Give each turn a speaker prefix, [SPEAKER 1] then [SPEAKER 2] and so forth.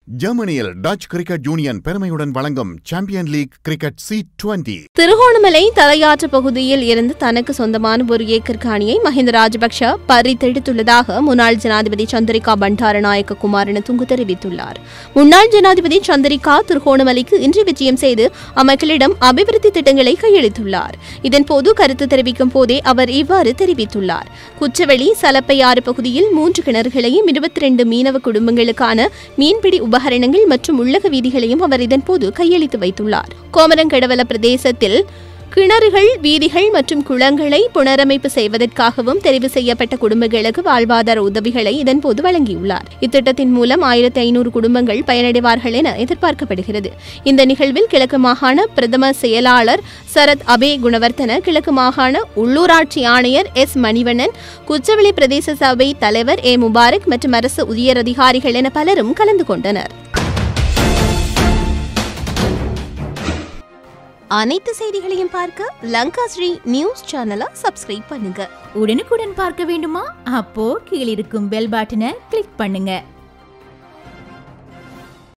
[SPEAKER 1] ஜெர்மனியில் touch cricket union பெருமையுடன் வழங்கும் champion league cricket C20.
[SPEAKER 2] Trincomalee தலையாற்று பகுதியில் இருந்து தனக்கு சொந்தமான 1 ஏக்கர் காணியை மஹிந்த ராஜபக்ஷ பறித்தெடுத்துள்ளதாக முன்னாள் ஜனாதிபதி சந்திரிகா பண்டாரநாயக்க குமாரணதுங்க தெரிவித்துள்ளார். முன்னாள் ஜனாதிபதி சந்திரிகா திருகோணமலைக்கு இன்று விஜயம் செய்து அம்மக்களிடம் அபிவிருத்தி திட்டங்களை கையளித்துள்ளார். இதன்போது கருத்து தெரிவிக்கும் போதே அவர் இவ்வாறு தெரிவித்துள்ளார். குச்சவெளி சலப்பையாறு பகுதியில் 3 கிணறுகளையும் 22 மீனவ குடும்பங்களுக்கான மீன்பிடி உபகரணங்கள் மற்றும் உள்ளக வீதிகளையும் அவர் இதன்போது கையளித்து வைத்துள்ளார். கோமரங்கடவல பிரதேசத்தில் கிணறுகள், வீதிகள் மற்றும் குளங்களை புனரமைப்பு செய்வதற்காகவும் தெரிவு செய்யப்பட்ட குடும்பங்களுக்கு வாழ்வாதார உதவிகளை இதன்போது வழங்கியுள்ளார். இத்திட்டத்தின் மூலம் 1500 குடும்பங்கள் பயனடைவார்கள் என எதிர்பார்க்கப்படுகிறது. இந்த நிகழ்வில் கிழக்கு மாகாண பிரதம செயலாளர் சரத் அபே குணவர்த்தன, கிழக்கு மாகாண உள்ளூராட்சி ஆணையர் S மணிவண்ணன், குச்சவெளி பிரதேச சபை தலைவர் A முபாரக் மற்றும் அரசு உயர் அதிகாரிகள் என பலரும் கலந்து கொண்டனர். அனைத்து செய்திகளையும் பார்க்க லங்கா ஸ்ரீ நியூஸ் சேனலை சப்ஸ்கிரைப் பண்ணுங்க.
[SPEAKER 3] உடனுக்குடன் பார்க்க வேண்டுமா? அப்போ கீழிருக்கும் பெல் பட்டனை கிளிக் பண்ணுங்க.